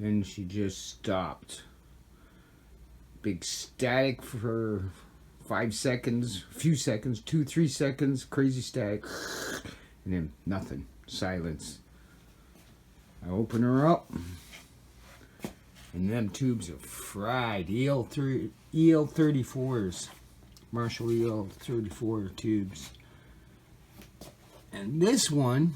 Then she just stopped. Big static for 5 seconds, a few seconds, 2-3 seconds, crazy static, and then nothing, silence. I open her up, and them tubes are fried. EL34s, Marshall EL34 tubes. And this one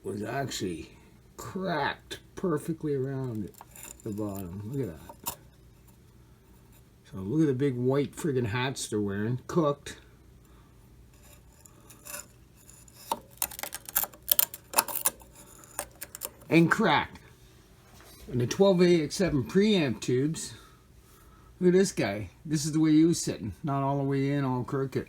was actually cracked perfectly around the bottom. Look at that. So look at the big white friggin' hats they're wearing, cooked. And cracked. And the 12AX7 preamp tubes, look at this guy. This is the way he was sitting, not all the way in, all crooked.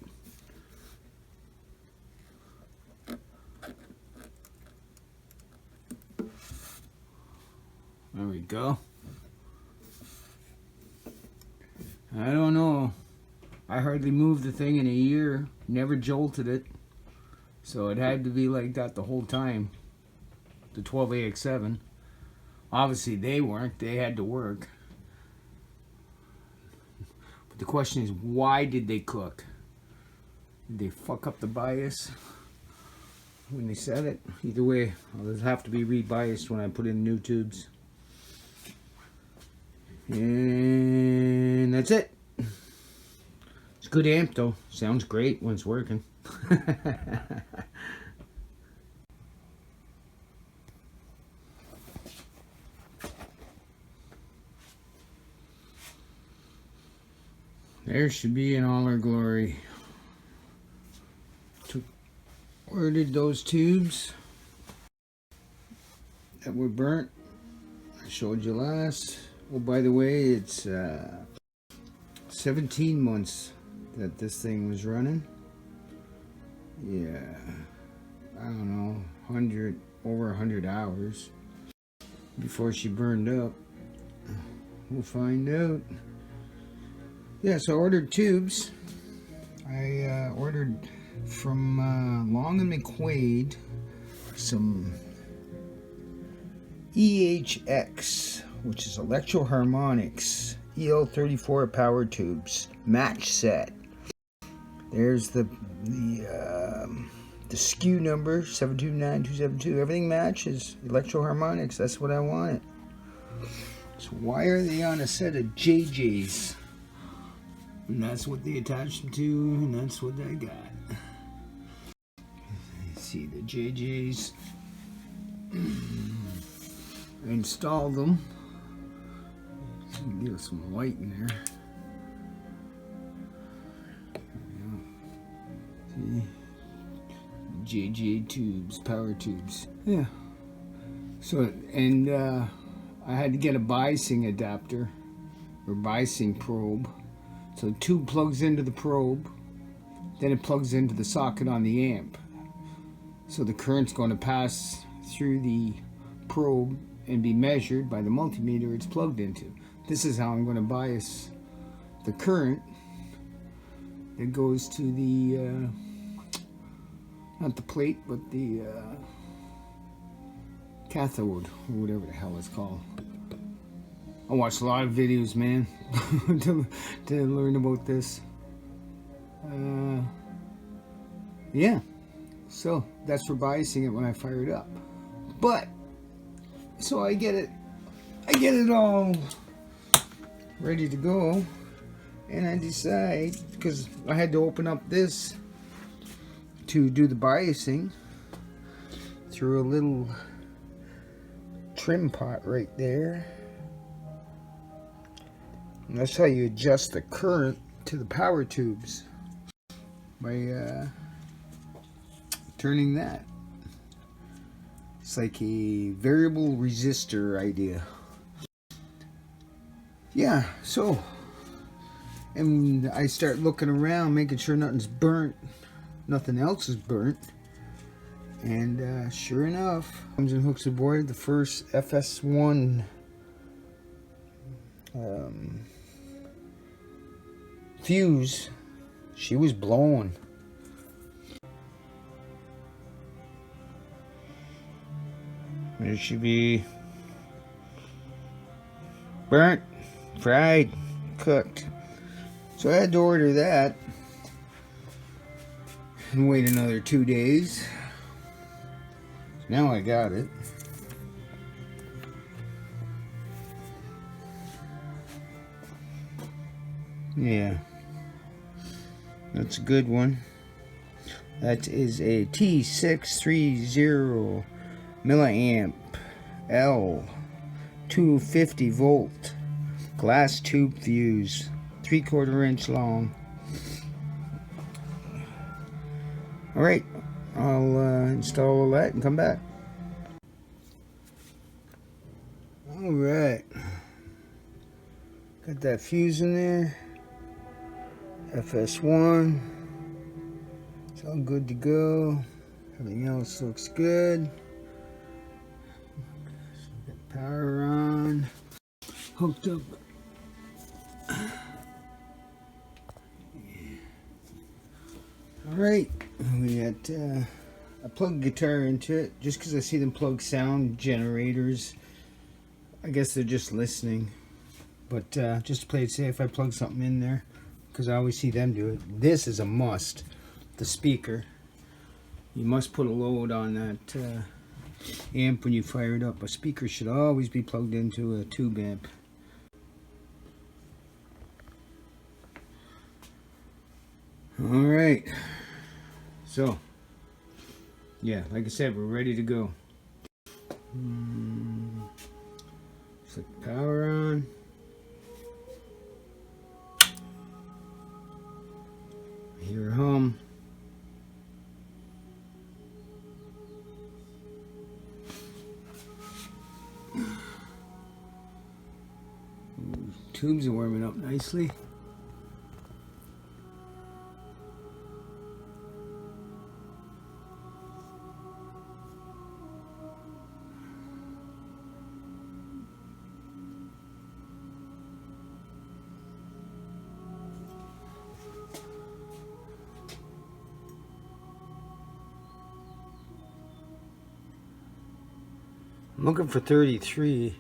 There we go. I don't know. I hardly moved the thing in a year. Never jolted it. So it had to be like that the whole time. The 12AX7. Obviously they weren't. They had to work. But the question is, why did they cook? Did they fuck up the bias when they set it? Either way, I'll have to be re-biased when I put in new tubes. And that's it. It's a good amp though. Sounds great when it's working. There should be in all her glory. Ordered those tubes that were burnt. I showed you last. Oh, by the way, it's 17 months that this thing was running. Yeah, I don't know, over 100 hours before she burned up. We'll find out. Yeah, so I ordered tubes. I ordered from Long and McQuaid some EHX, which is Electro-Harmonics EL34 power tubes match set. There's the SKU number 729272. Everything matches. Electro-Harmonics. That's what I wanted. So why are they on a set of JJs? And that's what they attached them to, and that's what I got. See the JJs. I installed them. Get some light in there. See, JJ tubes, power tubes. Yeah. So, and I had to get a biasing adapter or biasing probe. So the tube plugs into the probe, then it plugs into the socket on the amp. So the current's going to pass through the probe and be measured by the multimeter it's plugged into. This is how I'm going to bias the current that goes to the, not the plate, but the cathode, or whatever the hell it's called. I watched a lot of videos, man, to learn about this. Yeah, so that's for biasing it when I fire it up. But so I get it all ready to go, and I decide, because I had to open up this to do the biasing through a little trim pot right there. And that's how you adjust the current to the power tubes, by turning that. It's like a variable resistor idea. Yeah, so, and I start looking around, making sure nothing's burnt, nothing else is burnt. And sure enough, comes and hooks aboard the first FS1 fuse. She was blowing. It should be burnt, fried, cooked. So I had to order that and wait another 2 days. Now I got it. Yeah, that's a good one. That is a T630 milliamp L 250 volt glass tube fuse, 3/4 inch long. Alright, I'll install all that and come back. Alright, got that fuse in there, FS1. It's all good to go. Everything else looks good. Got power on. Hooked up. Alright, we got I plugged guitar into it just because I see them plug sound generators. I guess they're just listening. But just to play it safe, I plug something in there because I always see them do it. This is a must. The speaker, you must put a load on that amp when you fire it up. A speaker should always be plugged into a tube amp. Alright, so yeah, like I said, we're ready to go. Flick the power on. I hear a hum. Tubes are warming up nicely. I'm looking for 33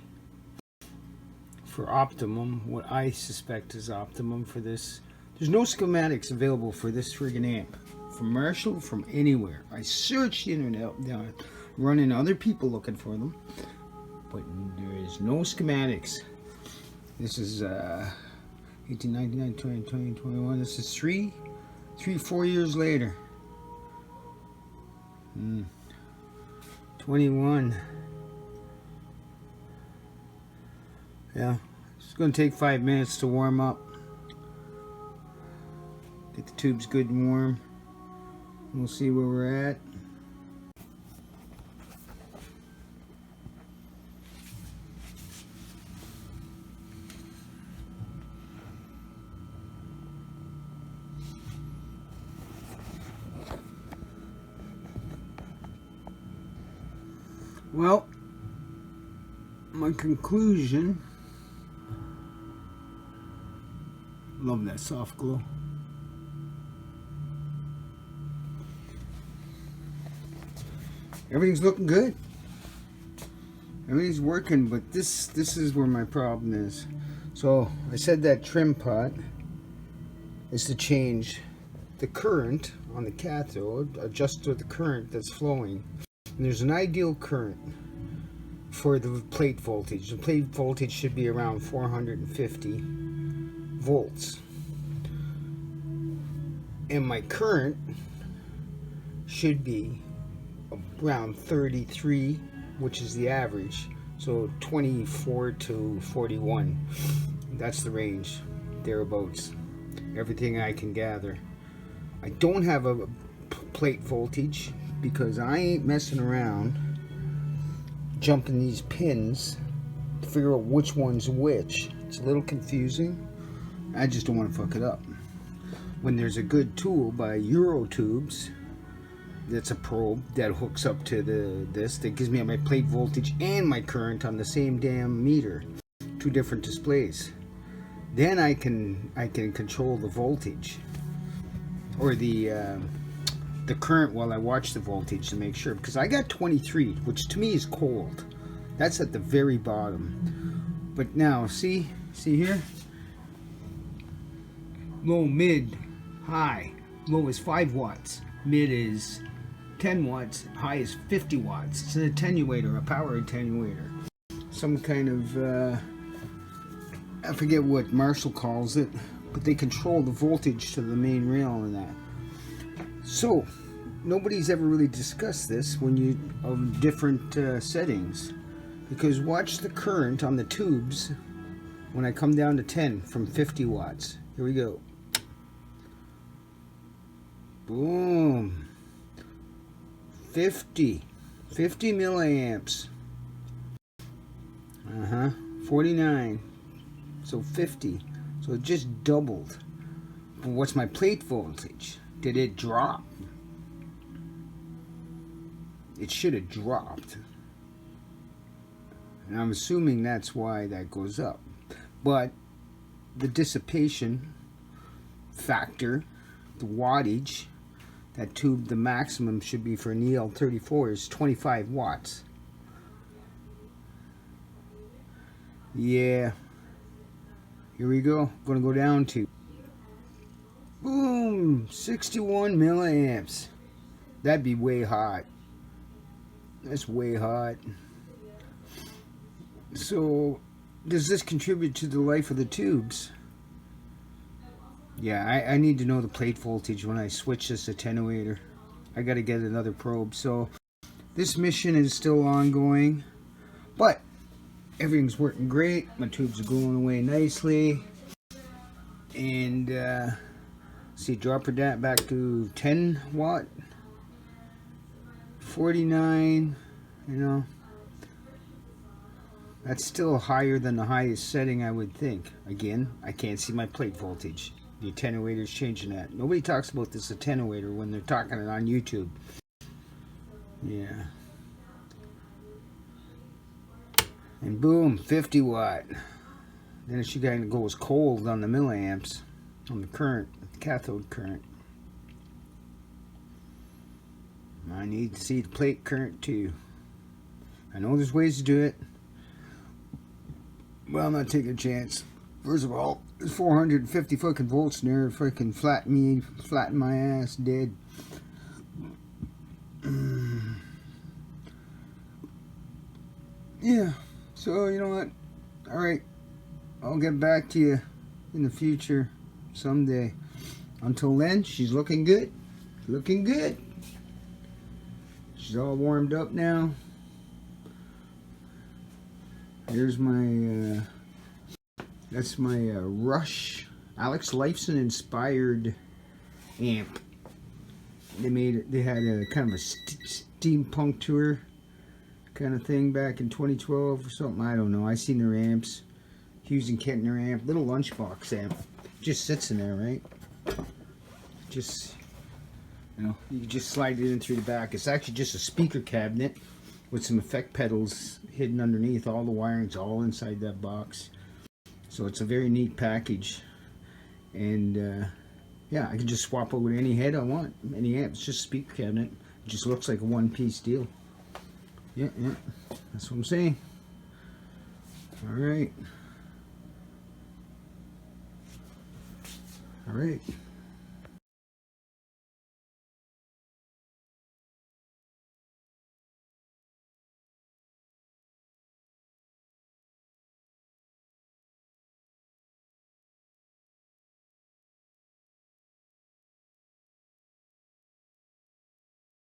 for optimum, what I suspect is optimum for this. There's no schematics available for this friggin' amp. From Marshall, from anywhere. I searched the internet, running other people looking for them, but there is no schematics. This is 18, 19, 20, 20, 21. This is 4 years later. 21. Yeah, it's going to take 5 minutes to warm up. Get the tubes good and warm. We'll see where we're at. Well, my conclusion. Love that soft glow. Everything's looking good. Everything's working, but this is where my problem is. So I said that trim pot is to change the current on the cathode, adjust to the current that's flowing. And there's an ideal current for the plate voltage. The plate voltage should be around 450 volts. And my current should be around 33, which is the average. So 24 to 41. That's the range, thereabouts. Everything I can gather. I don't have a plate voltage because I ain't messing around jumping these pins to figure out which one's which. It's a little confusing. I just don't want to fuck it up. When there's a good tool by Eurotubes, that's a probe that hooks up to this that gives me my plate voltage and my current on the same damn meter, 2 different displays. Then I can control the voltage or the current while I watch the voltage to make sure, because I got 23, which to me is cold. That's at the very bottom. But now, see here? Low, mid, high. Low is 5 watts. Mid is 10 watts. High is 50 watts. It's an attenuator, a power attenuator. Some kind of, I forget what Marshall calls it, but they control the voltage to the main rail and that. So, nobody's ever really discussed this when you of different settings, because watch the current on the tubes when I come down to 10 from 50 watts. Here we go. Boom. 50 milliamps. 49. So 50. So it just doubled. But what's my plate voltage? Did it drop? It should have dropped. And I'm assuming that's why that goes up. But the dissipation factor, the wattage, that tube, the maximum should be for an EL34 is 25 watts. Yeah. Here we go. I'm going to go down to, boom, 61 milliamps. That'd be way hot. That's way hot. So, does this contribute to the life of the tubes? Yeah, I need to know the plate voltage when I switch this attenuator. I got to get another probe. So, this mission is still ongoing, but everything's working great. My tubes are going away nicely. And, see, drop her down back to 10 watt. 49, you know. That's still higher than the highest setting, I would think. Again, I can't see my plate voltage. The attenuator's changing that. Nobody talks about this attenuator when they're talking it on YouTube. Yeah. And boom, 50 watt. Then it should kind of go as cold on the milliamps, on the current, the cathode current. I need to see the plate current too. I know there's ways to do it. Well, I'm not taking a chance. First of all, there's 450 fucking volts in there. Freaking flatten my ass dead. Yeah. So, you know what? Alright. I'll get back to you in the future someday. Until then, she's looking good. Looking good. She's all warmed up now. Here's my, that's my Rush Alex Lifeson inspired amp. They had a kind of a steampunk tour kind of thing back in 2012 or something. I don't know. I seen their amps. Hughes and Kettner amp, little lunchbox amp. Just sits in there, right? Just, you know, you can just slide it in through the back. It's actually just a speaker cabinet with some effect pedals hidden underneath. All the wiring's all inside that box. So it's a very neat package. And yeah, I can just swap over to any head I want. Any amp. It's just a speaker cabinet. It just looks like a one-piece deal. Yeah, that's what I'm saying. Alright. Alright.